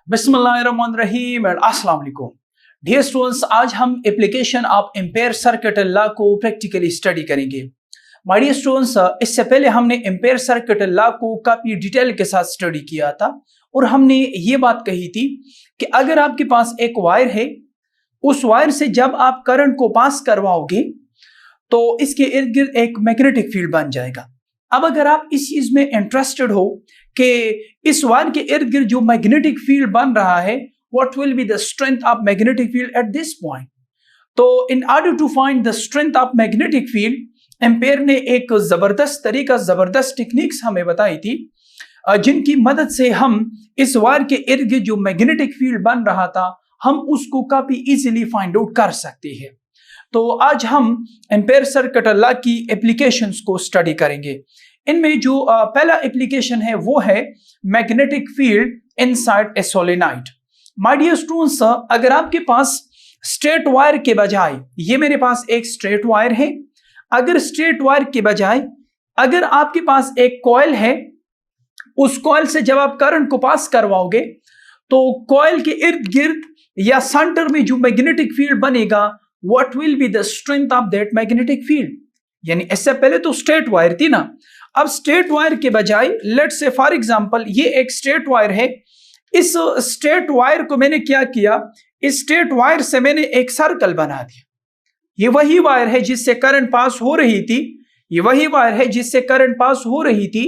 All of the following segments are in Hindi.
बिस्मिल्लाहिर्रहमानिर्रहीम एंड अस्सलाम वालेकुम। डियर स्टूडेंट्स, आज हम application of ampere circuit law को प्रैक्टिकली स्टडी करेंगे। माय डियर स्टूडेंट्स, इससे पहले हमने एम्पेयर सर्किट लॉ को काफी डिटेल के साथ स्टडी किया था और हमने ये बात कही थी कि अगर आपके पास एक वायर है, उस वायर से जब आप करंट को पास करवाओगे तो इसके इर्द गिर्द एक मैग्नेटिक फील्ड बन जाएगा। अब अगर आप इस चीज में इंटरेस्टेड हो कि इस वायर के इर्द गिर्द जो मैग्नेटिक फील्ड बन रहा है, what will be the strength of magnetic field at this point, तो in order to find the strength of magnetic field, Ampere ने एक जबरदस्त तरीका, जबरदस्त टेक्निक्स हमें बताई थी, जिनकी मदद से हम इस वायर के इर्द गिर्द जो मैग्नेटिक फील्ड बन रहा था, हम उसको काफी इजीली फाइंड आउट कर सकते हैं। तो आज हम एम्पेयर सर्किट लॉ की एप्लीकेशंस को स्टडी करेंगे। इनमें जो पहला एप्लीकेशन है वो है magnetic field inside a solenoid. My dear students, अगर आपके पास स्ट्रेट वायर के बजाय, ये मेरे पास एक स्ट्रेट वायर है, अगर स्ट्रेट वायर के बजाय अगर आपके पास एक कॉइल है, उस कॉइल से जब आप करंट को पास करवाओगे तो कॉइल के इर्द गिर्द या सेंटर में जो मैग्नेटिक फील्ड बनेगा, what will be the strength of that magnetic field. यानी इससे पहले तो स्ट्रेट वायर थी ना, अब स्ट्रेट वायर के बजाय लेट्स से फॉर एग्जांपल ये एक स्ट्रेट वायर है, इस स्ट्रेट वायर को मैंने क्या किया, इस स्ट्रेट वायर से मैंने एक सर्कल बना दिया। ये वही वायर है जिससे करंट पास हो रही थी, ये वही वायर है जिससे करंट पास हो रही थी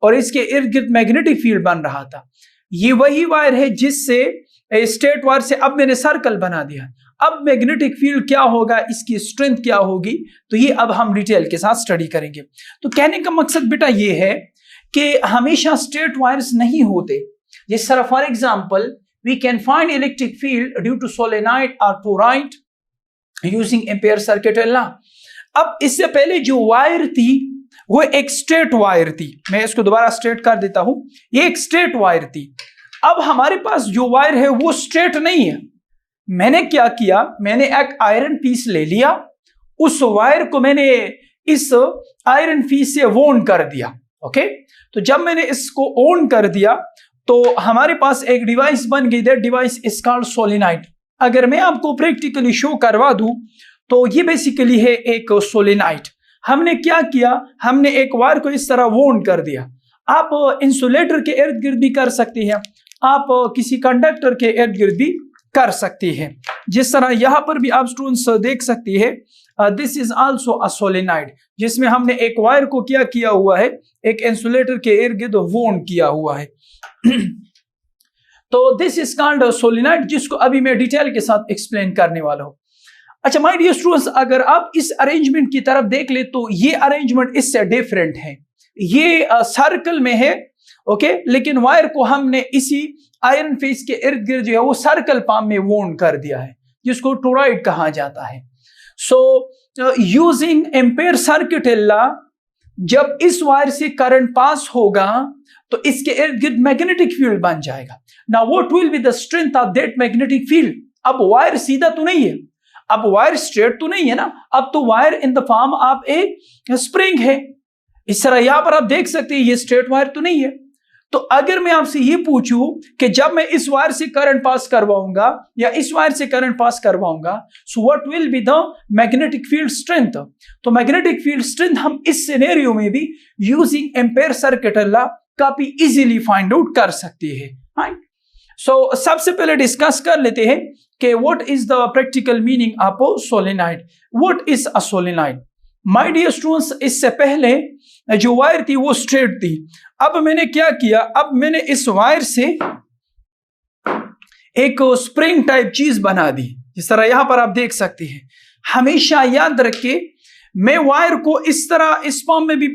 और इसके इर्द गिर्द मैग्नेटिक फील्ड बन रहा था। ये वही वायर है जिससे स्ट्रेट वायर से अब मैंने सर्कल बना दिया। अब मैग्नेटिक फील्ड क्या होगा, इसकी स्ट्रेंथ क्या होगी, तो ये अब हम डिटेल के साथ स्टडी करेंगे। तो कहने का मकसद बेटा ये है कि हमेशा स्ट्रेट वायर्स नहीं होते। जिस तरह for example we can find electric field due to solenoid और toroid using Ampere circuit law. अब इससे पहले जो वायर थी वो एक स्ट्रेट वायर थी, मैं इसको दोबारा स्ट्रेट कर देता हूं, ये एक स्ट्रेट वायर थी। अब हमारे पास जो वायर है वो स्ट्रेट नहीं है। मैंने क्या किया, मैंने एक आयरन पीस ले लिया, उस वायर को मैंने इस आयरन पीस से वोन कर दिया। ओके, तो जब मैंने इसको ऑन कर दिया तो हमारे पास एक डिवाइस बन गई, that device is called solenoid. अगर मैं आपको प्रैक्टिकली शो करवा दूं तो ये बेसिकली है एक सोलेनॉइड। हमने क्या किया, हमने एक वायर को इस तरह वोन कर दिया। आप इंसुलेटर के इर्द गिर्द भी कर सकती हैं, आप किसी कंडक्टर के इर्द गिर्द भी कर सकती है। जिस तरह यहां पर भी आप स्टूडेंट्स देख सकती है, this is also a solenoid, जिसमें हमने एक वायर को क्या किया हुआ है, एक इंसुलेटर के इर्द गिर्द वोन किया हुआ है। तो this is called a solenoid, जिसको अभी मैं डिटेल के साथ एक्सप्लेन करने वाला हूं। अच्छा माय डियर स्टूडेंट्स, अगर आप इस अरेंजमेंट की तरफ देख ले तो ये अरेंजमेंट इससे डिफरेंट है। ये सर्कल में है, ओके, लेकिन वायर को हमने इसी आयरन फेस के इर्द गिर्द जो है वो सर्कल फॉर्म में वोन कर दिया है, जिसको टोरॉइड कहा जाता है। So using Ampere circuit law, जब इस वायर से करंट पास होगा तो इसके इर्द गिर्द मैग्नेटिक फील्ड बन जाएगा। Now what will be the strength of that magnetic field. अब वायर सीधा तो नहीं है, अब वायर स्ट्रेट तो नहीं है ना, अब तो wire in the form of a spring है। इस तरह यहां पर आप देख सकते हैं ये स्ट्रेट वायर तो नहीं है। तो अगर मैं आपसे ये पूछूं कि जब मैं इस वायर से करंट पास करवाऊंगा या इस वायर से करंट पास करवाऊंगा, so what will be the magnetic field strength. तो मैग्नेटिक फील्ड स्ट्रेंथ हम इस सिनेरियो में भी यूजिंग एम्पेयर सर्किट लॉ काफी इजीली फाइंड आउट कर सकते हैं। राइट, सो सबसे पहले डिस्कस कर लेते हैं कि what is the practical meaning of solenoid. What is a solenoid. My dear students, इससे पहले जो वायर थी वो स्ट्रेट थी। अब मैंने क्या किया, अब मैंने इस वायर से एक स्प्रिंग टाइप चीज बना दी, जिस तरह यहां पर आप देख सकते हैं। हमेशा याद रखिए, मैं वायर को इस तरह इस फॉर्म में भी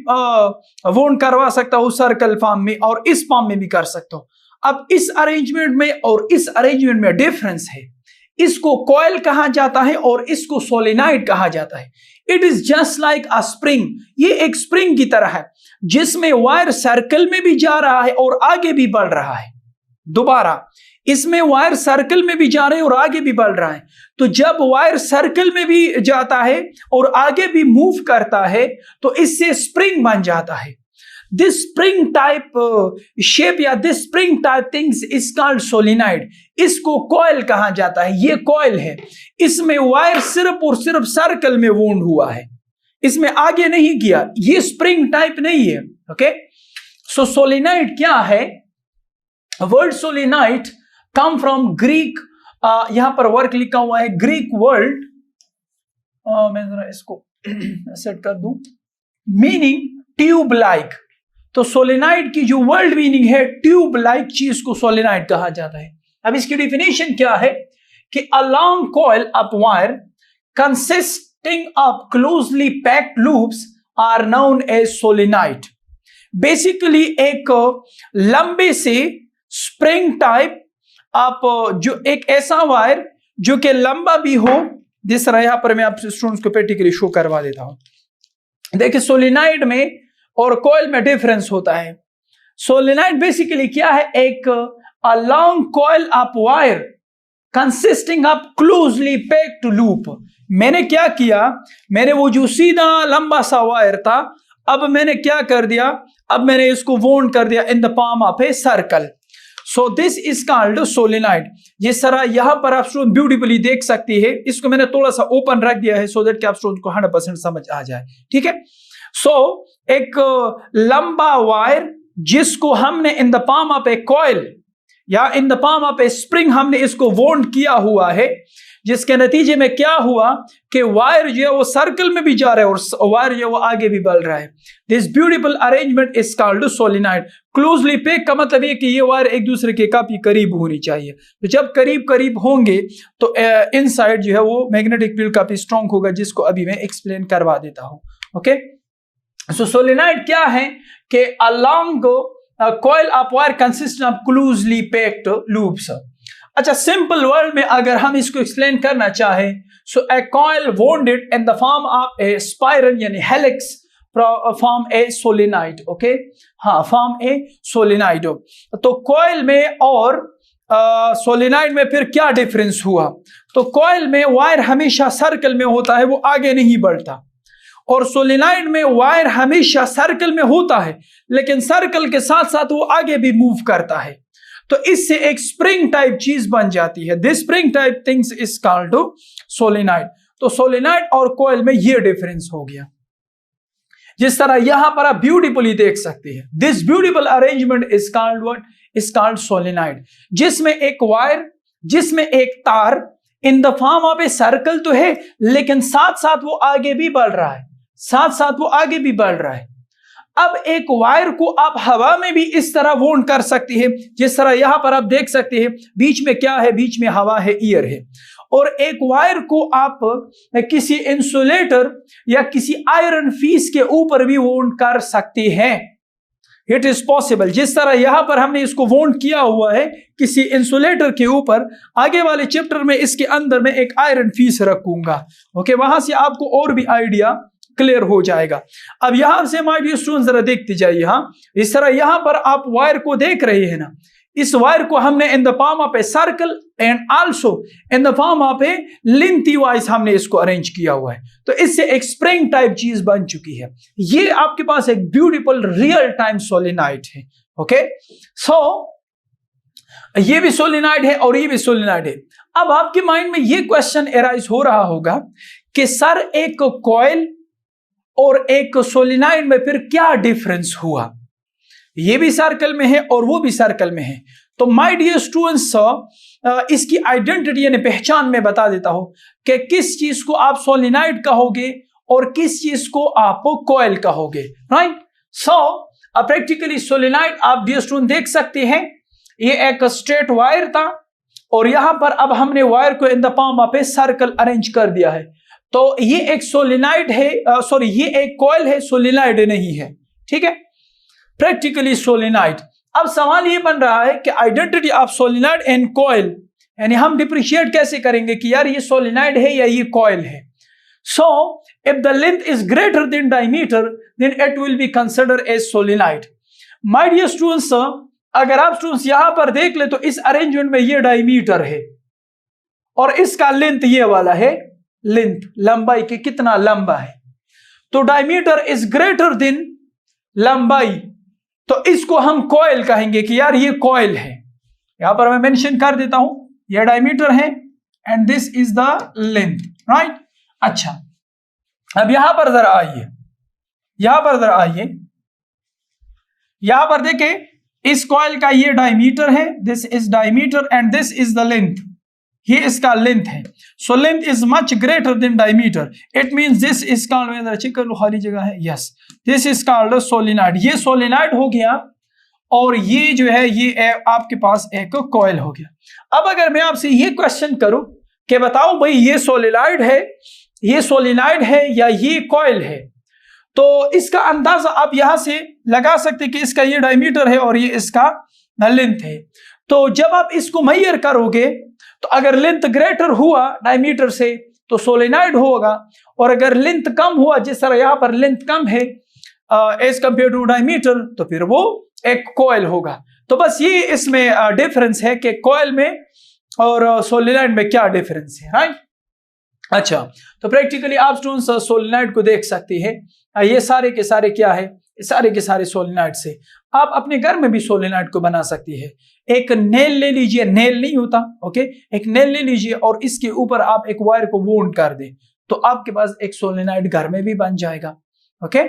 वोन करवा सकता हूं, सर्कल फॉर्म में, और इस फॉर्म में भी कर सकता हूं। अब इस अरेंजमेंट में और इस अरेंजमेंट में डिफरेंस है। इसको कॉइल कहा जाता है और इसको सोलेनॉइड कहा जाता है। It is just like a spring, ये एक स्प्रिंग की तरह है जिसमें वायर सर्कल में भी जा रहा है और आगे भी बढ़ रहा है। दोबारा, इसमें वायर सर्कल में भी जा रहे हैं और आगे भी बढ़ रहा है। तो जब वायर सर्कल में भी जाता है और आगे भी मूव करता है तो इससे स्प्रिंग बन जाता है। दिस स्प्रिंग टाइप शेप या this spring type things is called solenoid. इसको कॉइल कहा जाता है। ये कॉइल है, इसमें वायर सिर्फ और सिर्फ सर्कल में वुंड हुआ है, इसमें आगे नहीं किया, ये स्प्रिंग टाइप नहीं है। ओके, सो सोलिनॉइड क्या है? Word solenoid come from Greek, यहां पर वर्क लिखा हुआ है ग्रीक वर्ड, मैं जरा इसको सेट कर दूं, मीनिंग ट्यूब लाइक। तो सोलिनॉइड की जो वर्ल्ड मीनिंग है ट्यूब लाइक चीज को सोलिनॉइड कहा जाता है। अब इसकी डेफिनेशन क्या है कि a long coil of wire consisting of closely packed loops are known as solenoid. Basically एक लंबे से स्प्रिंग टाइप आप जो एक ऐसा वायर जो कि लंबा भी हो, जिस तरह यहां पर मैं आप स्टूडेंट्स को प्रैक्टिकली शो करवा देता हूं। देखिए सोलिनॉइड में और कॉइल में डिफरेंस होता है। सोलिनॉइड बेसिकली क्या है? एक अ long coil of wire consisting of closely packed loop. मैंने क्या किया, मैंने वो जो सीधा लंबा सा वायर था, अब मैंने क्या कर दिया, अब मैंने इसको वोन कर दिया इन the palm of a circle. So this is called solenoid. जिस तरह यहां पर आप स्टूडेंट ब्यूटीफुली देख सकती है, इसको मैंने थोड़ा सा ओपन रख दिया है सो दैट कि आप स्टूडेंट को 100% समझ आ जाए। ठीक है, सो एक लंबा वायर जिसको हमने in the palm of a coil या in the palm of a spring हमने इसको वोंड किया हुआ है, जिसके नतीजे में क्या हुआ कि वायर जो है वो सर्कल में भी जा रहा है और वायर जो है वो आगे भी बढ़ रहा है। This beautiful arrangement is called solenoid. Closely pack का मतलब ये कि ये वायर एक दूसरे के काफी करीब होनी चाहिए। तो जब करीब करीब होंगे तो इनसाइड जो है वो मैग्नेटिक फील्ड काफी स्ट्रांग होगा, जिसको अभी मैं एक्सप्लेन करवा देता हूं। ओके, सो सोलिनॉइड क्या है कि a long coil of wire consist of closely packed loops. अच्छा, सिंपल वर्ड में अगर हम इसको एक्सप्लेन करना चाहें, so a coil wounded in the form of a spiral यानी helix form a solenoid. Okay, हाँ, फॉर्म ए सोलिनॉइड। तो कॉइल में और सोलिनॉइड में फिर क्या डिफरेंस हुआ? तो कॉइल में वायर हमेशा सर्कल में होता है, वो आगे नहीं बढ़ता, और सोलिनॉइड में वायर हमेशा सर्कल में होता है लेकिन सर्कल के साथ साथ वो आगे भी मूव करता है। तो इससे एक स्प्रिंग टाइप चीज बन जाती है। This spring type things is called solenoid. तो सोलिनॉइड और कॉइल में ये डिफरेंस हो गया, जिस तरह यहां पर आप ब्यूटीफुली देख सकते हैं। This beautiful arrangement is called what? Is called solenoid, जिसमें एक वायर, जिसमें एक तार इन the form of a circle तो है लेकिन साथ साथ वो आगे भी बढ़ रहा है, साथ साथ वो आगे भी बढ़ रहा है। अब एक वायर को आप हवा में भी इस तरह वोंड कर सकती है, जिस तरह यहां पर आप देख सकते हैं, बीच में क्या है? बीच में हवा है, ईयर है। और एक वायर को आप किसी इंसुलेटर या किसी आयरन फीस के ऊपर भी वोंड कर सकते हैं। It is possible. जिस तरह यहां पर हमने इसको वोंड किया हुआ है किसी इंसुलेटर के ऊपर, आगे वाले चैप्टर में इसके अंदर में एक आयरन फीस रखूंगा। ओके, वहां से आपको और भी आइडिया क्लियर हो जाएगा। अब यहां से माय डियर स्टूडेंट्स जरा देखते जाइए। हाँ, इस तरह यहां पर आप वायर को देख रहे हैं ना, इस वायर को हमने in the form of a circle and also in the form of A lengthy wise हमने इसको अरेंज किया हुआ है। तो इससे एक स्प्रिंग टाइप चीज बन चुकी है। ये आपके पास एक ब्यूटीफुल रियल टाइम सोलिनॉइड है। ओके, सो ये भी सोलिनॉइड है और ये भी सोलिनॉइड है। अब आपके माइंड में ये क्वेश्चन एराइज हो रहा होगा कि सर एक कॉइल और एक सोलिनॉइड में फिर क्या डिफरेंस हुआ? ये भी सर्कल में है और वो भी सर्कल में है। तो माय डियर स्टूडेंट्स, इसकी आइडेंटिटी यानी पहचान में बता देता हूं कि किस चीज को आप सोलिनॉइड कहोगे और किस चीज को आप कॉइल कहोगे। राइट, सो प्रैक्टिकली सोलिनॉइड आप डियर स्टूडेंट देख सकते हैं, ये एक स्ट्रेट वायर था और यहां पर अब हमने वायर को इन the form of a circle arrange कर दिया है। तो ये एक सोलिनॉइड है, सॉरी ये एक कॉइल है, सोलिनॉइड नहीं है। ठीक है, प्रैक्टिकली सोलिनॉइड। अब सवाल ये बन रहा है कि identity of solenoid and coil, यानी हम डिफरेंशिएट कैसे करेंगे कि यार ये सोलिनॉइड है या ये कॉइल है। So if the length is greater than diameter then it will be considered as solenoid. My dear students, अगर आप स्टूडेंट्स यहां पर देख ले तो इस अरेंजमेंट में ये डायमीटर है और इसका लेंथ ये वाला है, लेंथ लंबाई के कितना लंबा है। तो डायमीटर इज ग्रेटर देन लंबाई, तो इसको हम कॉइल कहेंगे कि यार ये कॉइल है। यहां पर मैं मेंशन कर देता हूं, ये डायमीटर है and this is the length, right. अच्छा, अब यहां पर जरा आइए, यहां पर देखें, इस कॉइल का ये डायमीटर है, this is diameter and this is the length, ये इसका लेंथ है। So length is much greater than diameter, it means this is called, check कर लो खाली जगह है, yes, this is called solenoid. ये सोलेनॉइड हो गया और ये जो है ये आपके पास एक कॉइल हो गया। अब अगर मैं आपसे ये क्वेश्चन करूं कि बताओ भाई ये सोलेनॉइड है, ये सोलेनॉइड है या ये कॉइल है, तो इसका अंदाजा आप यहां से लगा सकते कि इसका ये डायमीटर है और ये इसका लेंथ है। तो जब आप इसको मेजर करोगे तो अगर लेंथ ग्रेटर हुआ डायमीटर से तो सोलेनॉइड होगा, और अगर लेंथ कम हुआ, जिस तरह यहां पर लेंथ कम है एज कंपेयर टू डायमीटर, तो फिर वो एक कॉइल होगा। तो बस ये इसमें डिफरेंस है कि कॉइल में और सोलेनॉइड में क्या डिफरेंस है, राइट। अच्छा, तो प्रैक्टिकली आप स्टूडेंट्स सोलेनॉइड को देख सकते हैं, ये सारे के सारे क्या है, सारे के सारे सोलेनॉइड से आप अपने घर में भी सोलेनॉइड को बना सकती है। एक नेल ले लीजिए, नेल नहीं होता, ओके, एक नेल ले लीजिए और इसके ऊपर आप एक वायर को वाउंड कर दें तो आपके पास एक सोलेनॉइड घर में भी बन जाएगा, okay.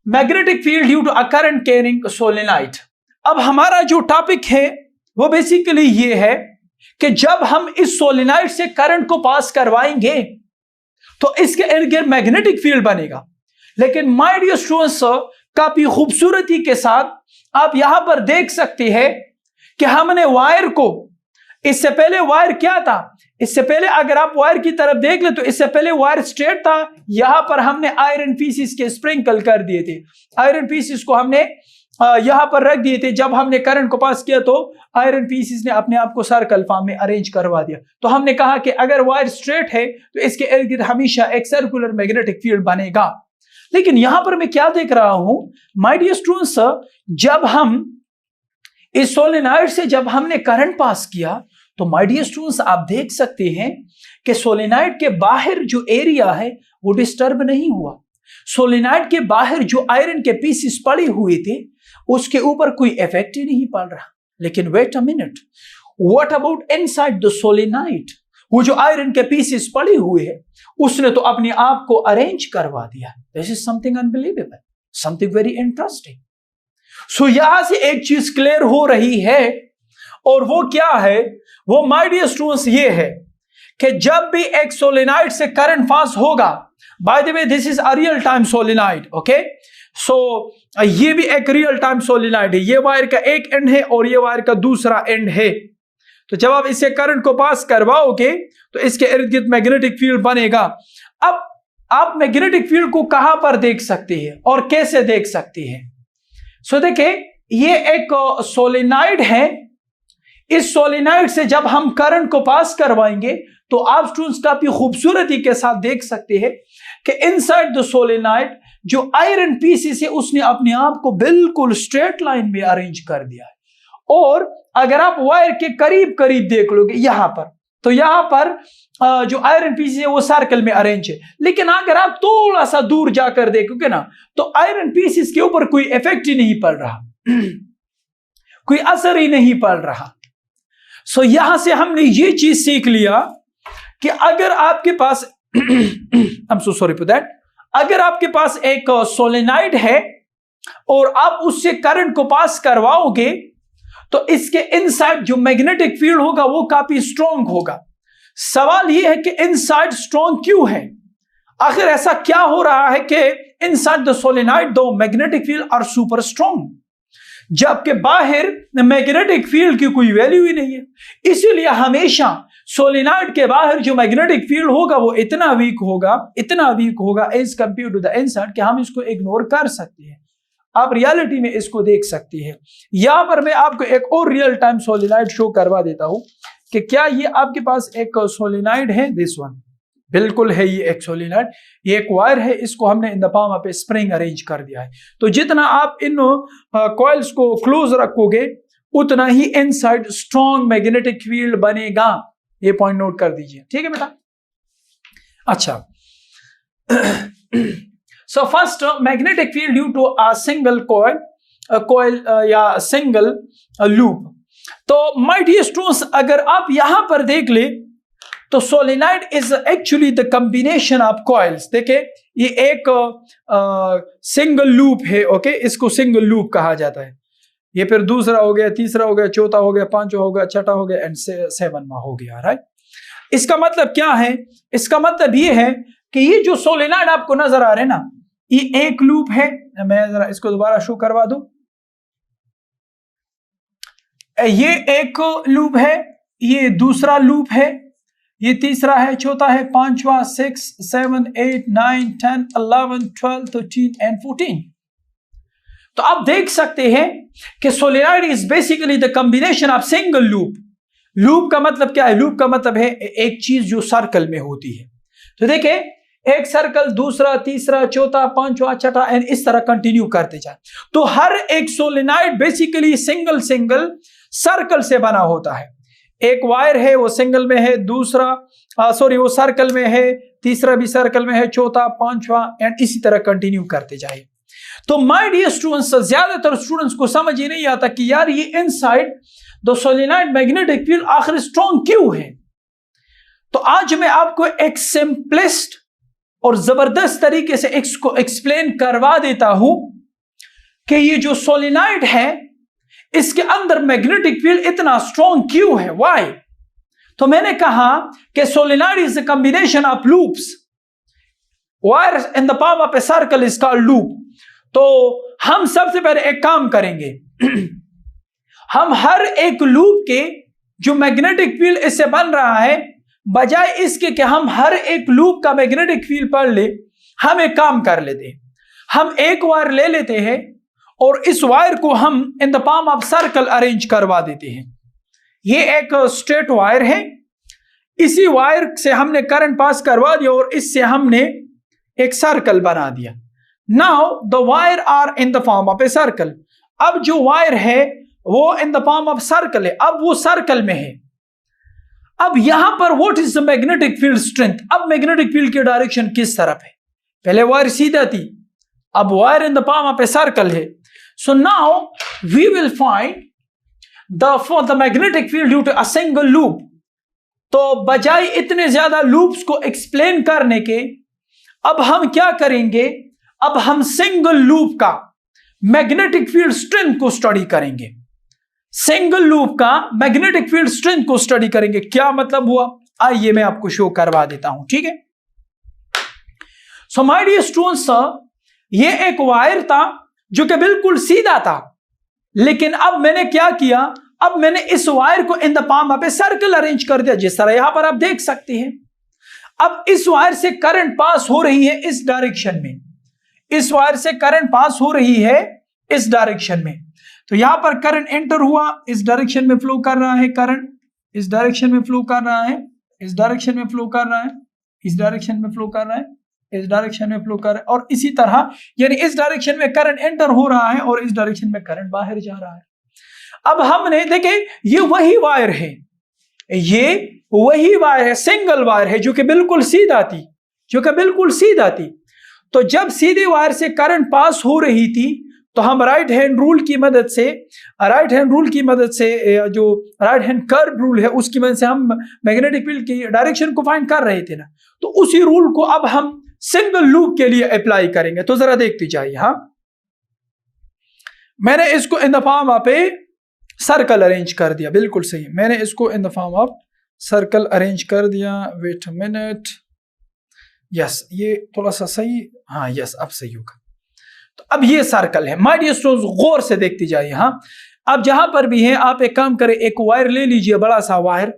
Magnetic field due to a current carrying solenoid. अब हमारा जो टॉपिक है वो बेसिकली ये है कि जब हम इस सोलेनॉइड से करंट को पास करवाएंगे तो इसके इर्द गिर्द मैग्नेटिक फील्ड बनेगा। लेकिन माय डियर स्टूडेंट्स, काफी खूबसूरती के साथ आप यहां पर देख सकते हैं कि हमने वायर को, इससे पहले वायर क्या था, इससे पहले अगर आप वायर की तरफ देख ले तो इससे पहले वायर स्ट्रेट था, यहां पर हमने आयरन पीसेस के स्प्रिंकल कर दिए थे, आयरन पीसेस को हमने यहां पर रख दिए थे। जब हमने करंट को पास किया तो आयरन पीसेस ने अपने आप को सर्कल फॉर्म में अरेंज करवा दिया। तो हमने कहा कि अगर वायर स्ट्रेट है तो इसके इर्द गिर्द हमेशा एक सर्कुलर मैग्नेटिक फील्ड बनेगा। लेकिन यहां पर मैं क्या देख रहा हूं माय डियर स्टूडेंट्स, जब हम इस सोलेनॉइड से जब हमने करंट पास किया तो माय डियर स्टूडेंट्स आप देख सकते हैं कि सोलेनॉइड के बाहर जो एरिया है वो डिस्टर्ब नहीं हुआ। सोलेनॉइड के बाहर जो आयरन के पीसेस पड़े हुए थे उसके ऊपर कोई इफेक्ट ही नहीं पड़ रहा। लेकिन wait a minute, what about inside the solenoid, वो जो आयरन के पीसेस पड़े हुए हैं उसने तो अपने आप को अरेंज करवा दिया। This is something unbelievable, something very interesting. So यहां से एक चीज क्लियर हो रही है, और वो क्या है, वो माय डियर स्टूडेंट्स ये है कि जब भी एक सोलेनॉइड से करंट पास होगा, by the way this is a real time solenoid, okay. So ये भी एक रियल टाइम सोलेनॉइड है, ये वायर का एक एंड है और ये वायर का दूसरा एंड है। तो जब आप इससे करंट को पास करवाओगे तो इसके इर्द गिर्द मैग्नेटिक फील्ड बनेगा। अब आप मैग्नेटिक फील्ड को कहां पर देख सकते हैं और कैसे देख सकते हैं? सो देखिए, ये एक सोलेनॉइड है, इस सोलेनॉइड से जब हम करंट को पास करवाएंगे तो आप स्टूडेंट्स काफी खूबसूरती के साथ देख सकते हैं कि इनसाइड द सोलेनॉइड जो आयरन पीसेस है उसने अपने आप को बिल्कुल स्ट्रेट लाइन में अरेंज कर दिया है। और अगर आप वायर के करीब करीब देख लोगे यहां पर, तो यहां पर जो आयरन पीसेस है वो सर्कल में अरेंज है। लेकिन अगर आप थोड़ा सा दूर जाकर देखोगे ना तो आयरन पीसेस के ऊपर कोई इफेक्ट ही नहीं पड़ रहा, कोई असर ही नहीं पड़ रहा। सो यहां से हमने ये चीज सीख लिया कि अगर आपके पास I am so sorry for that, अगर आपके पास एक सोलेनॉइड है और आप उससे करंट को पास करवाओगे तो इसके इनसाइड जो मैग्नेटिक फील्ड होगा वो काफी स्ट्रॉन्ग होगा। सवाल यह है कि इनसाइड स्ट्रॉन्ग क्यों है? आखिर ऐसा क्या हो रहा है कि इनसाइड द सोलेनॉइड दो magnetic field are super strong, जबकि बाहर मैग्नेटिक फील्ड की कोई वैल्यू ही नहीं है। इसीलिए हमेशा सोलेनॉइड के बाहर जो मैग्नेटिक फील्ड होगा वो इतना वीक होगा as compare to the inside कि हम इसको इग्नोर कर सकते हैं। आप रियलिटी में इसको देख सकते हैं। यहां पर मैं आपको एक और रियल टाइम सोलेनॉइड शो करवा देता हूं कि क्या ये आपके पास एक सोलेनॉइड है, दिस वन, बिल्कुल है ये एक सोलेनॉइड, ये एक वायर है, इसको हमने इन द पाम पे स्प्रिंग अरेंज कर दिया है। तो जितना आप इन कॉइल्स को क्लोज रखोगे उतना ही इनसाइड स्ट्रॉन्ग मैग्नेटिक फील्ड बनेगा। ये पॉइंट नोट कर दीजिए, ठीक है बेटा। अच्छा So first, magnetic field due to a single coil या single loop. तो my dear students, अगर आप यहां पर देख ले तो solenoid is actually the combination of coils. देखे ये एक सिंगल लूप है. ओके, इसको सिंगल लूप कहा जाता है. ये फिर दूसरा हो गया, तीसरा हो गया, चौथा हो गया, पांचवा हो गया, छठा हो गया एंड सेवनवा हो गया. राइट. इसका मतलब क्या है? इसका मतलब ये है कि ये जो सोलेनॉइड आपको नजर आ रहे हैं ना, ये एक लूप है. मैं जरा इसको दोबारा शो करवा दूं. ये एक लूप है, ये दूसरा लूप है, ये तीसरा है, चौथा है, पांचवा, 6, 7, 8, 9, 10, 11, 12, 13 एंड 14. तो आप देख सकते हैं कि solenoid is basically the combination of single loop. Loop का मतलब क्या है? लूप का मतलब है एक चीज जो सर्कल में होती है. तो देखें, एक सर्कल, दूसरा, तीसरा, चौथा, पांचवा, छठा एंड इस तरह कंटिन्यू करते जाए. तो हर एक सोलेनॉइड बेसिकली सिंगल सर्कल से बना होता है. एक वायर है वो सिंगल में है, दूसरा वो सर्कल में है, तीसरा भी सर्कल में है, चौथा, पांचवा एंड इसी तरह कंटिन्यू करते जाए. तो माय डियर स्टूडेंट्स, ज्यादातर स्टूडेंट्स को समझ ही नहीं आता कि यार ये inside the solenoid magnetic field आखिर स्ट्रॉन्ग क्यों है. तो आज मैं आपको एक सिंपलेस्ट और जबरदस्त तरीके से इसको एक्सप्लेन करवा देता हूं कि ये जो सोलेनॉइड है इसके अंदर मैग्नेटिक फील्ड इतना स्ट्रॉन्ग क्यों है. व्हाई? तो मैंने कहा कि solenoid is a combination of loops. Wire in the palm of a circle is called loop. तो हम सबसे पहले एक काम करेंगे. हम हर एक लूप के जो मैग्नेटिक फील्ड इससे बन रहा है, बजाय इसके कि हम हर एक लूप का मैग्नेटिक फील्ड पढ़ ले, हम एक काम कर लेते हैं. हम एक वायर ले लेते हैं और इस वायर को हम इन the palm of circle arrange करवा देते हैं. ये एक स्ट्रेट वायर है. इसी वायर से हमने करंट पास करवा दिया और इससे हमने एक सर्कल बना दिया. Now the wire are in the form of a circle. अब जो वायर है वो in the form of circle है. अब वो सर्कल में है. अब यहां पर what is the magnetic field strength. अब मैग्नेटिक फील्ड की डायरेक्शन किस तरफ है? पहले वायर सीधा थी, अब wire in the form of a circle है. So now we will find for the magnetic field due to a single loop. तो बजाय इतने ज्यादा लूप्स को एक्सप्लेन करने के, अब हम क्या करेंगे? अब हम सिंगल लूप का मैग्नेटिक फील्ड स्ट्रेंथ को स्टडी करेंगे. सिंगल लूप का मैग्नेटिक फील्ड स्ट्रेंथ को स्टडी करेंगे. क्या मतलब हुआ? आइए मैं आपको शो करवा देता हूं. ठीक है. सो माय डियर स्टूडेंट्स, ये एक वायर था जो कि बिल्कुल सीधा था, लेकिन अब मैंने क्या किया? अब मैंने इस वायर को इन the palm of a circle arrange कर दिया, जिस तरह यहां पर आप देख सकते हैं. अब इस वायर से करंट पास हो रही है इस डायरेक्शन में. इस वायर से करंट पास हो रही है इस डायरेक्शन में. तो यहां पर करंट एंटर हुआ, इस डायरेक्शन में फ्लो कर रहा है करंट, इस डायरेक्शन में फ्लो कर रहा है, इस डायरेक्शन में फ्लो कर रहा है, इस डायरेक्शन में फ्लो कर रहा है, इस डायरेक्शन में फ्लो कर रहा है, और इसी तरह यानी इस डायरेक्शन में करंट एंटर हो रहा है और इस डायरेक्शन में करंट बाहर जा रहा है. अब हमने देखे ये वही वायर है, ये वही वायर है, सिंगल वायर है जो कि बिल्कुल सीधा थी, जो कि बिल्कुल सीधा थी. तो जब सीधे वायर से करंट पास हो रही थी तो हम राइट हैंड रूल की मदद से जो राइट हैंड कर्व रूल है उसकी मदद से हम मैग्नेटिक फील्ड की डायरेक्शन को फाइंड कर रहे थे ना. तो उसी रूल को अब हम सिंगल लूप के लिए अप्लाई करेंगे. तो जरा देखते जाइए. हाँ, मैंने इसको इन the form of a circle arrange कर दिया. बिल्कुल सही, मैंने इसको इन the form of circle arrange कर दिया. Wait a minute. यस, ये थोड़ा सा सही. हाँ यस, अब सही होगा. तो अब ये सर्कल है. माय डियर स्टूडेंट्स, गौर से देखते जाइए. हाँ, अब जहां पर भी है आप एक काम करें, एक वायर ले लीजिए, बड़ा सा वायर,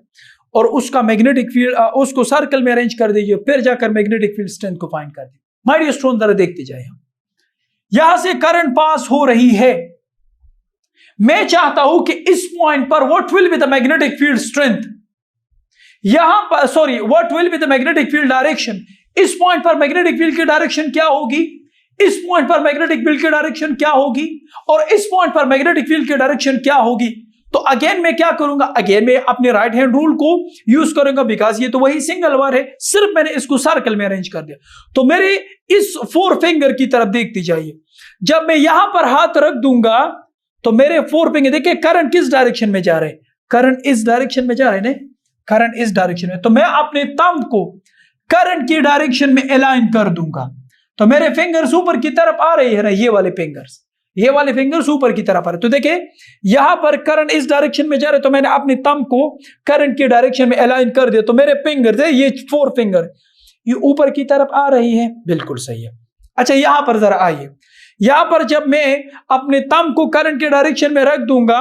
और उसका मैग्नेटिक फील्ड उसको सर्कल में अरेंज कर दीजिए, फिर जाकर मैग्नेटिक फील्ड स्ट्रेंथ को फाइंड कर दीजिए. माय डियर स्टूडेंट, जरा देखते जाइए. यहां से करंट पास हो रही है. मैं चाहता हूं कि इस पॉइंट पर what will be the magnetic field strength. यहां पर what will be the magnetic field direction. इस पॉइंट पर मैग्नेटिक फील्ड की डायरेक्शन क्या होगी, इस पॉइंट पर मैग्नेटिक फील्ड की डायरेक्शन क्या होगी, और इस पॉइंट पर मैग्नेटिक फील्ड की डायरेक्शन क्या होगी. तो अगेन मैं क्या करूंगा, अगेन मैं अपने राइट हैंड रूल को यूज करूंगा, बिकॉज ये तो वही सिंगल वायर है, सिर्फ मैंने इसको सर्कल में अरेंज कर दिया। तो मेरे इस 4 फिंगर की तरफ देखती जाइए, जब मैं यहां पर हाथ रख दूंगा तो मेरे 4 फिंगर, देखिए करंट किस डायरेक्शन में जा रहे हैं, करंट इस डायरेक्शन में जा रहे हैं, करंट इस डायरेक्शन में, तो मैं अपने थंब को करंट की डायरेक्शन में अलाइन कर दूंगा, तो मेरे फिंगर्स ऊपर की तरफ आ रही है ना, ये वाले फिंगर्स ऊपर की तरफ आ रहे। तो देखिए यहां पर करंट इस डायरेक्शन में जा रहे, तो मैंने अपने थंब को करंट की डायरेक्शन में अलाइन कर दिया, तो मेरे फिंगर है ये 4 फिंगर ये ऊपर की तरफ आ रही है, बिल्कुल सही है। अच्छा यहां पर जरा आइए, यहां पर जब मैं अपने थंब को करंट के डायरेक्शन में रख दूंगा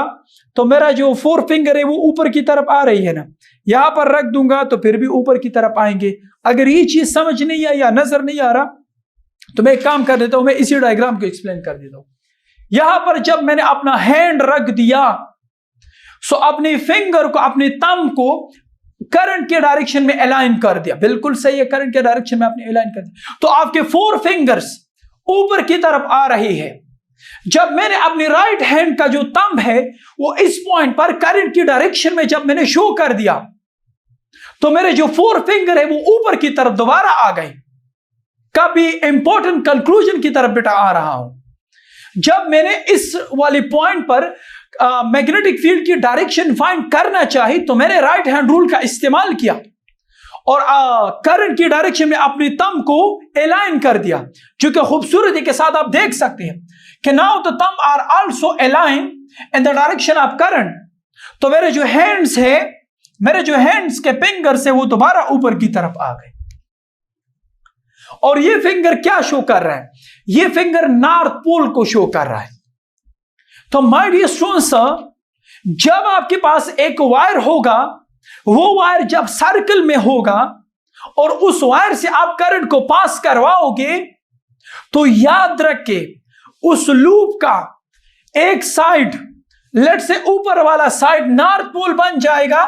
तो मेरा जो 4 फिंगर है वो ऊपर की तरफ आ रही है ना, यहां पर रख दूंगा तो फिर भी ऊपर की तरफ आएंगे। अगर ये चीज समझ नहीं आई या नजर नहीं आ रहा तो मैं एक काम कर देता हूं, मैं इसी डायग्राम को एक्सप्लेन कर देता हूं। यहां पर जब मैंने अपना हैंड रख दिया, सो अपने फिंगर को, अपने थंब को करंट के डायरेक्शन में अलाइन कर दिया, बिल्कुल सही है, करंट के डायरेक्शन में आपने अलाइन कर दिया, तो आपके 4 फिंगर्स ऊपर की तरफ आ रही है। जब मैंने अपने राइट हैंड का जो थंब है वो इस पॉइंट पर करंट की डायरेक्शन में जब मैंने शो कर दिया तो मेरे जो 4 फिंगर है वो ऊपर की तरफ दोबारा आ गए। काफी इंपॉर्टेंट कंक्लूजन की तरफ बेटा आ रहा हूं, जब मैंने इस वाले पॉइंट पर मैग्नेटिक फील्ड की डायरेक्शन फाइंड करना चाहिए तो मैंने राइट हैंड रूल का इस्तेमाल किया और करंट की डायरेक्शन में अपनी थंब को अलाइन कर दिया, जो कि खूबसूरती के साथ आप देख सकते हैं कि now the thumb are also align in the direction of current. तो मेरे जो हैंड्स है, मेरे जो हैंड्स के फिंगर्स है वो दोबारा ऊपर की तरफ आ गए, और ये फिंगर क्या शो कर रहा है, ये फिंगर नॉर्थ पोल को शो कर रहा है। तो माय डियर स्टूडेंट्स, जब आपके पास एक वायर होगा, वो वायर जब सर्कल में होगा और उस वायर से आप करंट को पास करवाओगे तो याद रखे उस लूप का एक साइड, लेट से ऊपर वाला साइड नॉर्थ पोल बन जाएगा,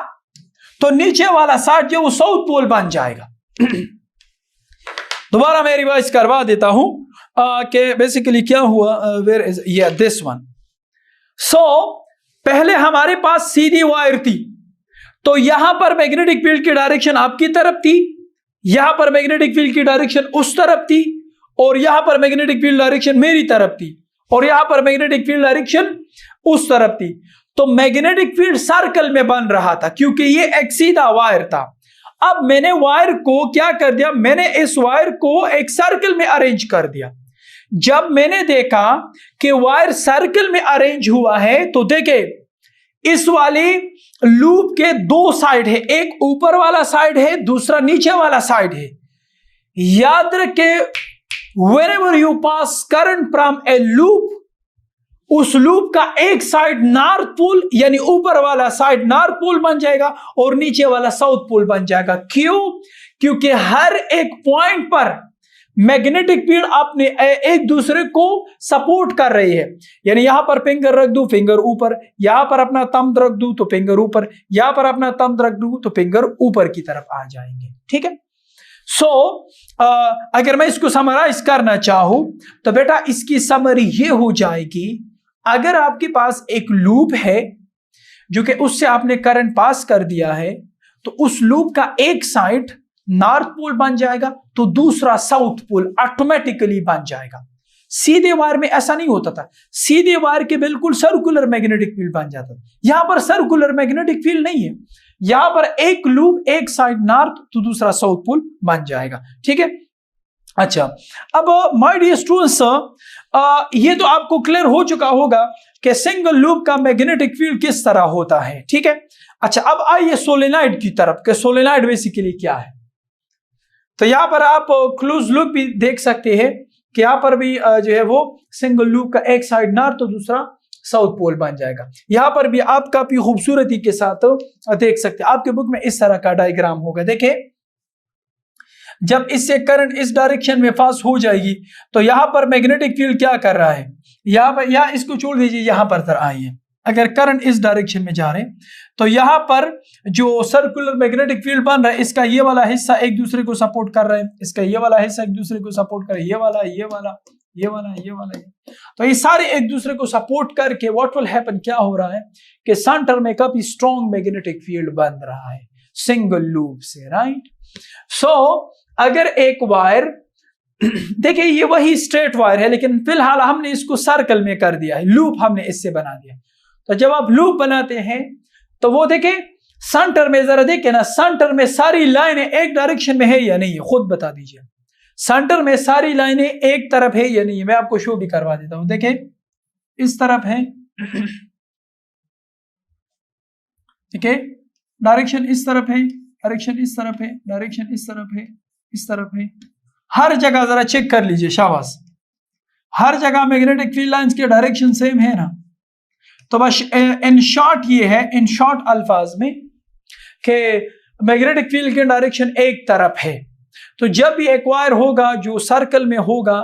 तो नीचे वाला साइड जो वो साउथ पोल बन जाएगा। दोबारा मैं रिवाइज करवा देता हूं कि बेसिकली क्या हुआ, वेयर इज दिस वन। सो पहले हमारे पास सीधी वायर थी, तो यहां पर मैग्नेटिक फील्ड की डायरेक्शन आपकी तरफ थी, यहां पर मैग्नेटिक फील्ड की डायरेक्शन उस तरफ थी, और यहां पर मैग्नेटिक फील्ड डायरेक्शन मेरी तरफ थी, और यहां पर मैग्नेटिक फील्ड डायरेक्शन उस तरफ थी। तो मैग्नेटिक फील्ड सर्कल में बन रहा था क्योंकि ये एक सीधा वायर था। अब मैंने वायर को क्या कर दिया, मैंने इस वायर को एक सर्कल में अरेंज कर दिया। जब मैंने देखा कि वायर सर्कल में अरेंज हुआ है तो देखे इस वाले लूप के 2 साइड है, एक ऊपर वाला साइड है, दूसरा नीचे वाला साइड है। याद रखे whenever you pass current from a loop, उस लूप का एक साइड नॉर्थ पोल यानी ऊपर वाला साइड नॉर्थ पोल बन जाएगा और नीचे वाला साउथ पोल बन जाएगा। क्यों? क्योंकि हर एक पॉइंट पर मैग्नेटिक फील्ड अपने एक दूसरे को सपोर्ट कर रही है। यानी यहां पर फिंगर रख दूं, फिंगर ऊपर, यहां पर अपना थंब रख दूं तो फिंगर ऊपर, यहां पर अपना थंब रख दूं तो फिंगर ऊपर की तरफ आ जाएंगे। ठीक है। अगर मैं इसको समराइज करना चाहूं तो बेटा इसकी समरी ये हो जाएगी, अगर आपके पास एक लूप है जो कि उससे आपने करंट पास कर दिया है तो उस लूप का एक साइड नॉर्थ पोल बन जाएगा तो दूसरा साउथ पोल ऑटोमेटिकली बन जाएगा। सीधे वायर में ऐसा नहीं होता था, सीधे वायर के बिल्कुल सर्कुलर मैग्नेटिक फील्ड बन जाता था। यहां पर सर्कुलर मैग्नेटिक फील्ड नहीं है, यहां पर एक लूप एक साइड नॉर्थ तो दूसरा साउथ पोल बन जाएगा। ठीक है। अच्छा, अब माय डियर स्टूडेंट्स, ये तो आपको क्लियर हो चुका होगा कि सिंगल लूप का मैग्नेटिक फील्ड किस तरह होता है। ठीक है। अच्छा, अब आइए सोलेनॉइड की तरफ कि सोलेनॉइड बेसिकली क्या है। तो यहां पर आप क्लोज लूप भी देख सकते हैं कि यहां पर भी जो है वो सिंगल लूप का एक साइड नॉर्थ तो दूसरा साउथ पोल बन जाएगा। यहां पर भी आप काफी खूबसूरती के साथ देख सकते हैं, आपके बुक में इस तरह का डायग्राम होगा। देखिए, जब इससे करंट इस डायरेक्शन में पास हो जाएगी तो यहां पर मैग्नेटिक फील्ड क्या कर रहा है, यहां पर, या इसको छोड़ दीजिए, यहां पर तर आइए। अगर करंट इस डायरेक्शन में जा रहे हैं तो यहां पर जो सर्कुलर मैग्नेटिक फील्ड बन रहा है, इसका ये वाला हिस्सा एक दूसरे को सपोर्ट कर रहा है, इसका ये वाला हिस्सा एक दूसरे को सपोर्ट कर रहा है, ये वाला ये वाला है, ये वाला है। तो ये सारे एक दूसरे को सपोर्ट करके व्हाट विल हैपन, क्या हो रहा है कि सेंटर में काफी स्ट्रॉन्ग मैग्नेटिक फील्ड बन रहा है सिंगल लूप से, राइट। सो अगर एक वायर देखिए ये वही स्ट्रेट वायर है, लेकिन फिलहाल हमने इसको सर्कल में कर दिया है, लूप हमने इससे बना दिया। तो जब आप लूप बनाते हैं तो वो देखें सेंटर में, जरा देखें ना, सेंटर में सारी लाइनें एक डायरेक्शन में है या नहीं है, खुद बता दीजिए। सेंटर में सारी लाइनें एक तरफ है या नहीं है? मैं आपको शो भी करवा देता हूं, देखें इस तरफ है, ठीक है, डायरेक्शन इस तरफ है, डायरेक्शन इस तरफ है, डायरेक्शन इस तरफ है, इस तरफ है, हर जगह जरा चेक कर लीजिए, शाबाश, हर जगह मैग्नेटिक फील्ड लाइंस के डायरेक्शन सेम है ना। तो बस इन शॉर्ट ये है, इन शॉर्ट अल्फाज में, कि मैग्नेटिक फील्ड की डायरेक्शन एक तरफ है। तो जब भी एक वायर होगा जो सर्कल में होगा,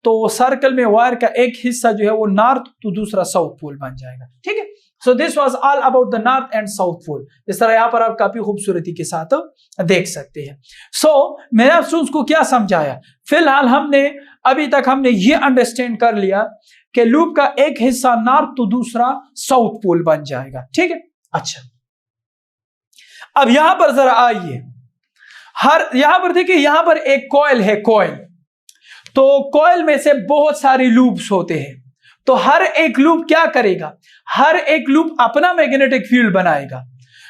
तो सर्कल में वायर का एक हिस्सा जो है वो नॉर्थ तो दूसरा साउथ पोल बन जाएगा, ठीक है। So this was all about the north and south pole. इस तरह यहां पर आप काफी खूबसूरती के साथ देख सकते हैं। सो मैंने आप को क्या समझाया, फिलहाल हमने अभी तक हमने ये अंडरस्टैंड कर लिया कि लूप का एक हिस्सा नॉर्थ तो दूसरा साउथ पोल बन जाएगा, ठीक है। अच्छा, अब यहां पर जरा आइए, यहां पर देखिए, यहां पर एक कॉइल है, कॉइल, तो कॉइल में से बहुत सारे लूप्स होते हैं। तो हर एक लूप क्या करेगा, हर एक लूप अपना मैग्नेटिक फील्ड बनाएगा।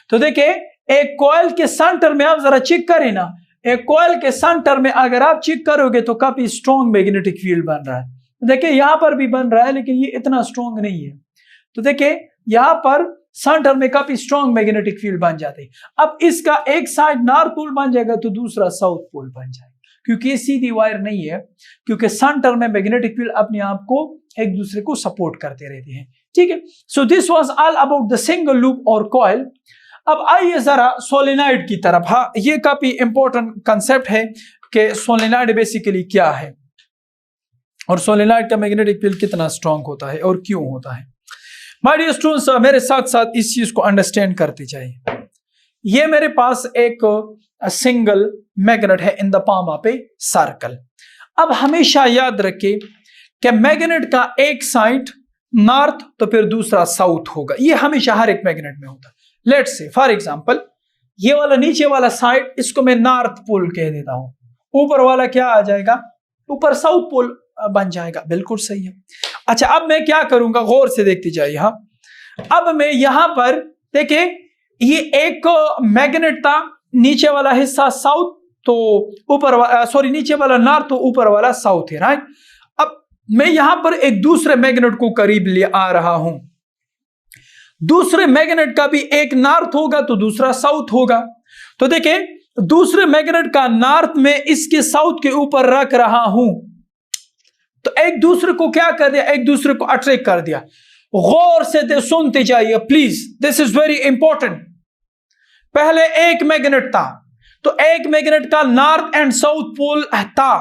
तो देखिए एक कॉइल के सेंटर में आप जरा चेक करें ना, एक कॉइल के सेंटर में अगर आप चेक करोगे तो काफी स्ट्रॉन्ग मैग्नेटिक फील्ड बन रहा है। देखिए यहां पर भी बन रहा है, लेकिन ये इतना स्ट्रॉन्ग नहीं है। तो देखिए यहां पर सेंटर में काफी स्ट्रॉन्ग मैग्नेटिक फील्ड बन जाते हैं। अब इसका एक साइड नॉर्थ पोल बन जाएगा तो दूसरा साउथ पोल बन जाएगा, क्योंकि ये सीधी वायर नहीं है, क्योंकि सेंटर में मैग्नेटिक फील्ड अपने आप को एक दूसरे को सपोर्ट करते रहते हैं, ठीक है। So this was all about the single loop और कॉइल। अब आइए जरा सोलेनॉइड की तरफ। हाँ, ये काफी इंपॉर्टेंट कंसेप्ट है कि सोलेनॉइड बेसिकली क्या है और सोलेनॉइड का मैग्नेटिक फील्ड कितना स्ट्रॉन्ग होता है और क्यों होता है। माय डियर स्टूडेंट्स, मेरे साथ साथ इस चीज को अंडरस्टैंड करते जाइए। ये मेरे पास एक सिंगल मैग्नेट है इन the palm of a circle. अब हमेशा याद रखिए कि मैग्नेट का एक साइड नॉर्थ तो फिर दूसरा साउथ होगा, ये हमेशा हर एक मैग्नेट में होता है। लेट्स से फॉर एग्जांपल, ये वाला नीचे वाला साइड, इसको मैं नॉर्थ पोल कह देता हूं, ऊपर वाला क्या आ जाएगा, ऊपर साउथ पोल बन जाएगा, बिल्कुल सही है। अच्छा, अब मैं क्या करूंगा, गौर से देखते जाइए। हाँ, अब मैं यहां पर देखिए, ये एक मैग्नेट था, नीचे वाला हिस्सा साउथ तो ऊपर वाला, सॉरी नीचे वाला नॉर्थ तो ऊपर वाला साउथ है, राइट। अब मैं यहां पर एक दूसरे मैग्नेट को करीब ले आ रहा हूं, दूसरे मैग्नेट का भी एक नॉर्थ होगा तो दूसरा साउथ होगा। तो देखिए दूसरे मैग्नेट का नॉर्थ में इसके साउथ के ऊपर रख रहा हूं, तो एक दूसरे को क्या कर दिया, एक दूसरे को अट्रैक्ट कर दिया। गौर से सुनते जाइए please, this is very important. पहले एक मैग्नेट था, तो एक मैग्नेट का नॉर्थ एंड साउथ पोल था।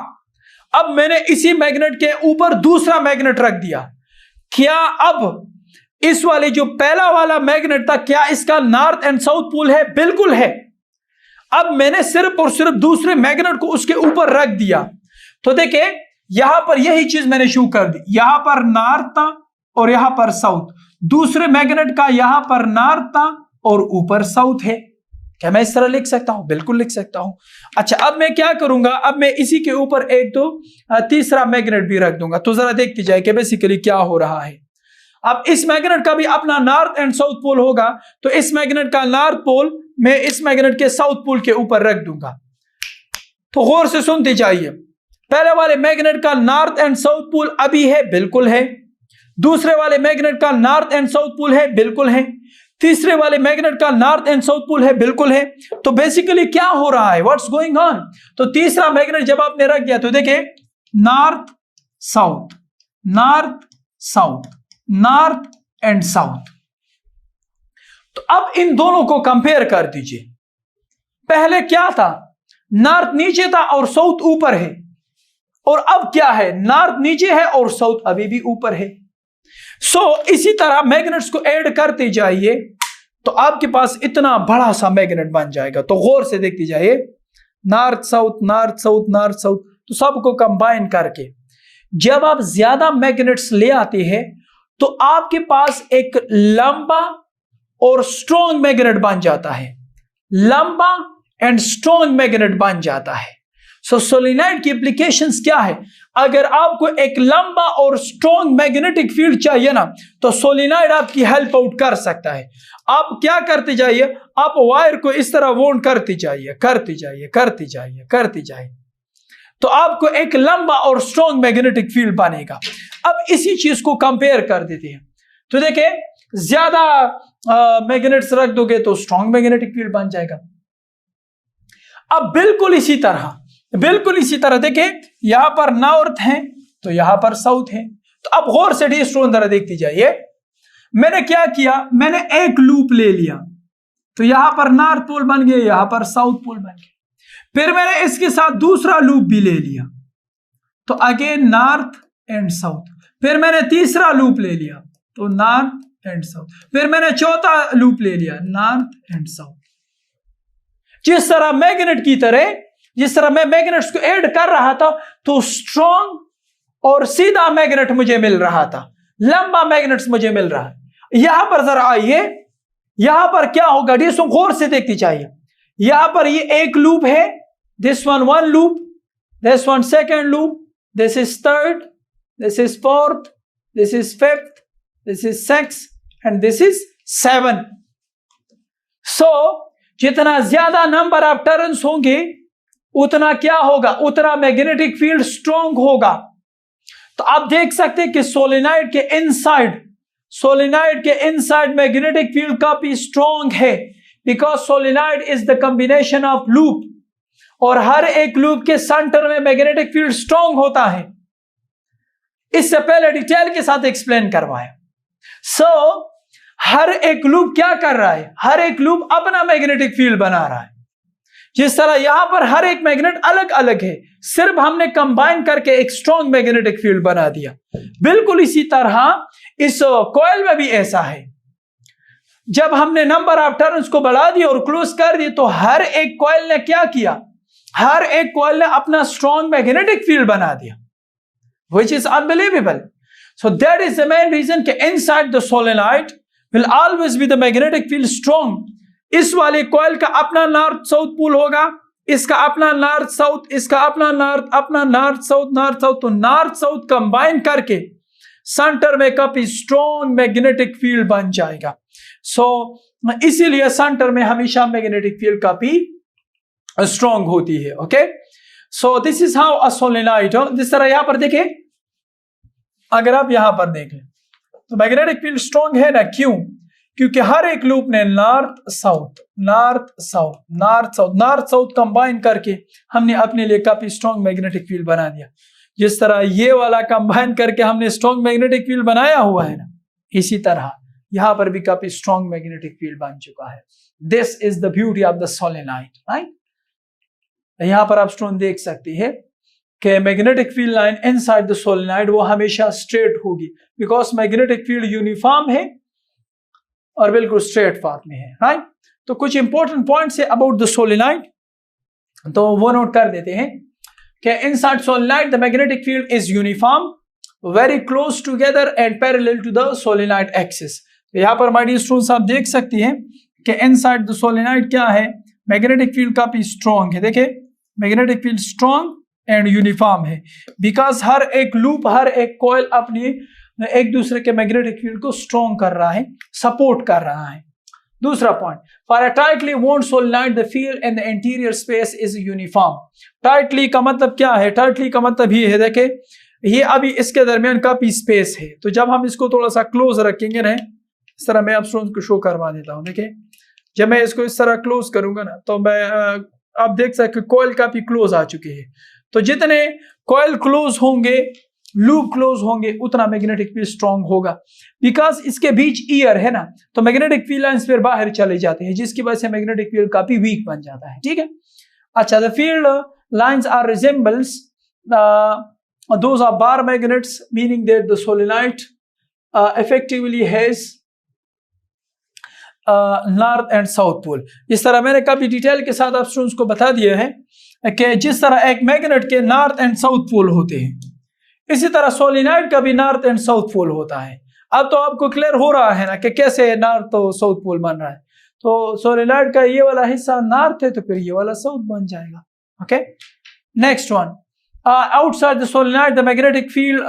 अब मैंने इसी मैग्नेट के ऊपर दूसरा मैग्नेट रख दिया। क्या अब इस वाले जो पहला वाला मैग्नेट था, क्या इसका नॉर्थ एंड साउथ पोल है? बिल्कुल है। अब मैंने सिर्फ और सिर्फ दूसरे मैग्नेट को उसके ऊपर रख दिया, तो देखिए यहां पर यही चीज मैंने शो कर दी, यहां पर नॉर्थ था और यहां पर साउथ, दूसरे मैग्नेट का यहां पर नॉर्थ था और ऊपर साउथ है। क्या मैं इस तरह लिख सकता हूं? बिल्कुल लिख सकता हूं। अच्छा, अब मैं क्या करूंगा, अब मैं इसी के ऊपर एक तो तीसरा मैग्नेट भी रख दूंगा। तो जरा देखते जाए कि बेसिकली क्या हो रहा है। अब इस मैग्नेट का भी अपना नॉर्थ एंड साउथ पोल होगा, तो इस मैग्नेट का नॉर्थ पोल मैं इस मैग्नेट के साउथ पोल के ऊपर रख दूंगा। तो गौर से सुनते जाइए, पहले वाले मैग्नेट का नॉर्थ एंड साउथ पोल अभी है, बिल्कुल है। दूसरे वाले मैग्नेट का नॉर्थ एंड साउथ पोल है, बिल्कुल है। तीसरे वाले मैग्नेट का नॉर्थ एंड साउथ पोल है, बिल्कुल है। तो बेसिकली क्या हो रहा है, व्हाट्स गोइंग ऑन। तो तीसरा मैग्नेट जब आपने रख दिया, तो देखिए north south, north south, north and south. तो अब इन दोनों को कंपेयर कर दीजिए। पहले क्या था, नॉर्थ नीचे था और साउथ ऊपर है, और अब क्या है, नॉर्थ नीचे है और साउथ अभी भी ऊपर है। सो इसी तरह मैग्नेट्स को ऐड करते जाइए तो आपके पास इतना बड़ा सा मैग्नेट बन जाएगा। तो गौर से देखते जाइए, north south, north south, north south, तो सबको कंबाइन करके जब आप ज्यादा मैग्नेट्स ले आते हैं तो आपके पास एक लंबा और स्ट्रॉन्ग मैग्नेट बन जाता है, लंबा एंड स्ट्रॉन्ग मैग्नेट बन जाता है। सो सोलेनॉइड की एप्लीकेशंस क्या है? अगर आपको एक लंबा और स्ट्रॉन्ग मैग्नेटिक फील्ड चाहिए ना, तो सोलेनॉइड आपकी हेल्प आउट कर सकता है। आप क्या करते जाइए, आप वायर को इस तरह वाउंड करते जाइए, करते जाइए, करते जाइए, करते जाइए, तो आपको एक लंबा और स्ट्रॉन्ग मैग्नेटिक फील्ड बनेगा। अब इसी चीज को कंपेयर कर देते हैं, तो देखिए ज्यादा मैग्नेट्स रख दोगे तो स्ट्रॉन्ग मैग्नेटिक फील्ड बन जाएगा। अब बिल्कुल इसी तरह देखिए, यहां पर नॉर्थ है तो यहां पर साउथ है। तो अब गौर से डी स्टोन तरह देखती जाइए, मैंने क्या किया, मैंने एक लूप ले लिया, तो यहां पर नॉर्थ पोल बन गया, यहां पर साउथ पोल बन गया। फिर मैंने इसके साथ दूसरा लूप भी ले लिया, तो अगेन नॉर्थ एंड साउथ। फिर मैंने तीसरा लूप ले लिया, तो नॉर्थ एंड साउथ। फिर मैंने चौथा लूप ले लिया, नॉर्थ एंड साउथ। जिस तरह मैग्नेट की तरह, जिस तरह मैं मैग्नेट्स को ऐड कर रहा था, तो स्ट्रॉन्ग और सीधा मैग्नेट मुझे मिल रहा था, लंबा मैग्नेट्स मुझे मिल रहा है। यहां पर जरा आइए, यहां पर क्या होगा, डिस्को गौर से देखनी चाहिए। यहां पर ये एक लूप है, this one loop, this one second loop, this is third, this is fourth, this is fifth, this is six and this is seven. So जितना ज्यादा नंबर ऑफ टर्न्स होंगे उतना क्या होगा, उतना मैग्नेटिक फील्ड स्ट्रॉन्ग होगा। तो आप देख सकते हैं कि सोलेनॉइड के इनसाइड मैग्नेटिक फील्ड काफी स्ट्रॉन्ग है, because solenoid is the combination of loop, और हर एक लूप के सेंटर में मैग्नेटिक फील्ड स्ट्रॉन्ग होता है। इससे पहले डिटेल के साथ एक्सप्लेन करवाया। सो हर एक लूप क्या कर रहा है, हर एक लूप अपना मैग्नेटिक फील्ड बना रहा है। जिस तरह यहां पर हर एक मैग्नेट अलग अलग है, सिर्फ हमने कंबाइन करके एक स्ट्रॉन्ग मैग्नेटिक फील्ड बना दिया। बिल्कुल इसी तरह इस कॉइल में भी ऐसा है। जब हमने नंबर ऑफ टर्न्स को बढ़ा दिया और क्लोज कर दिए, तो हर एक कॉइल ने क्या किया, हर एक कॉइल ने अपना स्ट्रॉन्ग मैग्नेटिक फील्ड बना दिया, which is unbelievable. So that is the main reason कि inside the solenoid will always be the magnetic field strong. इस वाले कॉइल का अपना नॉर्थ साउथ पोल होगा, इसका अपना नॉर्थ साउथ, इसका अपना नॉर्थ, अपना नॉर्थ साउथ, तो नॉर्थ साउथ कंबाइन करके सेंटर में काफी स्ट्रॉन्ग मैग्नेटिक फील्ड बन जाएगा। सो इसीलिए सेंटर में हमेशा मैग्नेटिक फील्ड काफी स्ट्रॉन्ग होती है। Okay, so this is how a solenoid. जिस तरह यहां पर देखें, अगर आप यहां पर देखें तो मैग्नेटिक फील्ड स्ट्रॉन्ग है ना, क्यों? क्योंकि हर एक लूप ने north south, north south, north south, north south combine करके हमने अपने लिए काफी स्ट्रॉन्ग मैग्नेटिक फील्ड बना दिया। जिस तरह ये वाला कंबाइन करके हमने स्ट्रॉन्ग मैग्नेटिक फील्ड बनाया हुआ है ना, इसी तरह यहां पर भी काफी स्ट्रॉन्ग मैग्नेटिक फील्ड बन चुका है। This is the beauty of the solenoid, right? यहां पर आप स्ट्रॉन्ग देख सकते हैं कि magnetic field line inside the solenoid वो हमेशा स्ट्रेट होगी, बिकॉज मैग्नेटिक फील्ड यूनिफॉर्म है और बिल्कुल स्ट्रेट पाथ में है, राइट? तो कुछ इंपॉर्टेंट पॉइंट्स है अबाउट द सोलेनॉइड, तो वो नोट कर देते हैं कि inside solenoid the magnetic field is uniform, very close together and parallel to the solenoid axis. तो यहाँ पर माय डियर स्टूडेंट्स आप देख सकते हैं कि इनसाइड द सोलेनॉइड क्या है, मैग्नेटिक फील्ड काफी स्ट्रॉन्ग है। देखिए magnetic field strong and uniform है, बिकॉज हर एक लूप, हर एक कॉइल अपनी एक दूसरे के मैग्नेटिक फील्ड को स्ट्रॉन्ग कर रहा है, सपोर्ट कर रहा है। दूसरा point, for a tightly wound solenoid the field in the interior space is uniform. Tightly का मतलब क्या है? टाइटली का मतलब ये है, देखे ये अभी इसके दरमियान काफी स्पेस है, तो जब हम इसको थोड़ा सा क्लोज रखेंगे ना, इस तरह मैं आप स्टूडेंट्स को शो करवा देता हूँ। देखिए जब मैं इसको इस तरह क्लोज करूंगा ना, तो मैं आप देख सकते कॉइल काफी क्लोज आ चुके हैं। तो जितने कॉइल क्लोज होंगे, लूप क्लोज होंगे, उतना मैग्नेटिक फील्ड स्ट्रॉन्ग होगा, बिकॉज इसके बीच ईयर है ना, तो मैग्नेटिक फील्ड लाइंस फिर बाहर चले जाते हैं, जिसकी वजह से मैग्नेटिक फील्ड काफी वीक बन जाता है। ठीक है, अच्छा, the field lines are resembles those are bar magnets, meaning that the solenoid effectively has north and south pole. इस तरह मैंने काफी डिटेल के साथ आप स्टूडेंट्स को बता दिया है कि जिस तरह एक मैग्नेट के नॉर्थ एंड साउथ पोल होते हैं, इसी तरह सोलिनॉइड का भी नॉर्थ एंड साउथ पोल होता है। अब तो आपको क्लियर हो रहा है ना कि कैसे नॉर्थ और साउथ पोल बन रहा है। तो सोलिनॉइड का ये वाला हिस्सा नॉर्थ है तो फिर ये वाला साउथ बन जाएगा। Okay, next one, outside the solenoid the magnetic field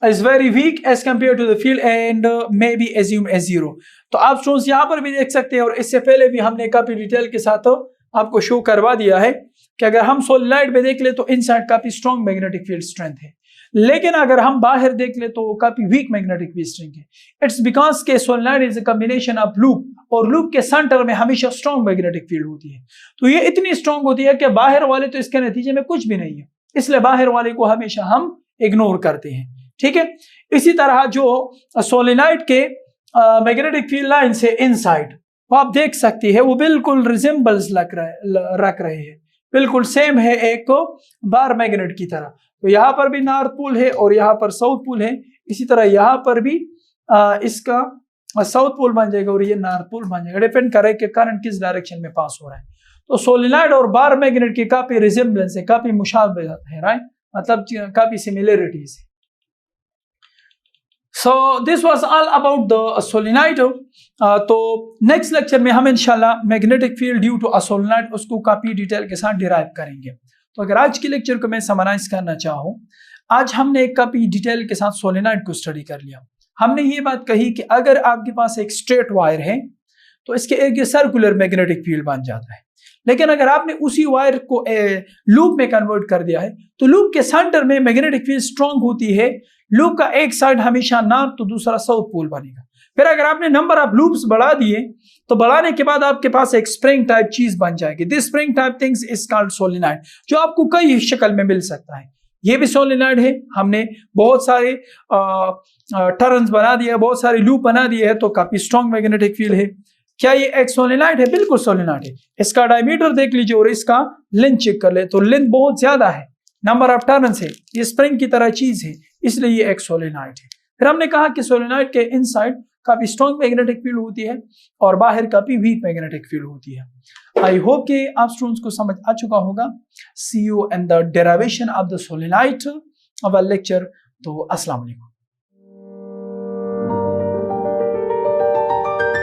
is very weak as compare to the field and may be assume as zero. तो आप स्टूडेंट्स यहाँ पर भी देख सकते हैं, और इससे पहले भी हमने काफी डिटेल के साथ आपको शो करवा दिया है कि अगर हम सोलिनॉइड में देख ले तो इनसाइड काफी स्ट्रॉन्ग मैग्नेटिक फील्ड स्ट्रेंथ है, लेकिन अगर हम बाहर देख ले तो काफी वीक मैग्नेटिक फील्ड स्ट्रेंथ है। इट्स बिकॉज के solenoid is a combination of loop, और लूप के सेंटर में हमेशा स्ट्रॉन्ग मैग्नेटिक फील्ड होती है। तो ये इतनी स्ट्रॉन्ग होती है कि बाहर वाले तो इसके नतीजे में कुछ भी नहीं है, इसलिए बाहर वाले को हमेशा हम इग्नोर करते हैं। ठीक है, इसी तरह जो सोलिनॉइड के मैग्नेटिक फील्ड लाइन से इनसाइड वो आप देख सकती है, वो बिल्कुल रिजेंबल्स रख रहे हैं, बिल्कुल सेम है एक बार मैग्नेट की तरह। तो यहाँ पर भी नॉर्थ पोल है और यहाँ पर साउथ पोल है, इसी तरह यहाँ पर भी इसका साउथ पोल बन जाएगा और ये नॉर्थ पोल बन जाएगा, डिपेंड करे कि करंट किस डायरेक्शन में पास हो रहा है। तो सोलिनॉइड और बार मैग्नेट की काफी रिजेंबलेंस है, काफी मुशाबहत है, राइट, मतलब काफी सिमिलरिटीज है। So this was all about the solenoid। तो नेक्स्ट लेक्चर में हम इंशाल्लाह magnetic field due to a solenoid उसको काफी डिटेल के साथ डिराइव करेंगे। तो अगर आज के लेक्चर को मैं समराइज करना चाहूँ, आज हमने एक काफी डिटेल के साथ सोलिनॉइड को स्टडी कर लिया। हमने ये बात कही कि अगर आपके पास एक स्ट्रेट वायर है तो इसके एक सर्कुलर मैग्नेटिक फील्ड बन जाता है, लेकिन अगर आपने उसी वायर को लूप में कन्वर्ट कर दिया है तो लूप के सेंटर में मैग्नेटिक फील्ड स्ट्रांग होती है, लूप का एक साइड हमेशा नॉर्थ तो दूसरा साउथ पोल बनेगा। फिर अगर आपने नंबर ऑफ लूप्स बढ़ा दिए तो बढ़ाने के बाद आपके पास एक स्प्रिंग टाइप चीज बन जाएगी। This spring type things is called solenoid, जो आपको कई शक्ल में मिल सकता है। ये भी सोलिनॉइड है, हमने बहुत सारे टर्न्स बना दिए, बहुत सारे लूप बना दिए है, तो काफी स्ट्रॉन्ग मैग्नेटिक फील्ड है। क्या ये एक सोलिनॉइड है? बिल्कुल सोलिनॉइड है। इसका डायमीटर देख लीजिए और इसका लेंथ चेक कर ले तो लेंथ बहुत ज्यादा है, नंबर ऑफ टर्न्स है, ये स्प्रिंग की तरह चीज है, इसलिए ये एक सोलिनॉइड है। फिर हमने कहा कि सोलिनॉइड के इनसाइड काफी स्ट्रॉन्ग मैग्नेटिक फील्ड होती है और बाहर काफी वीक मैग्नेटिक फील्ड होती है। आई होप कि आप स्टूडेंट्स को समझ आ चुका होगा। See you in the derivation of the solenoid our lecture. तो अस्सलाम वालेकुम।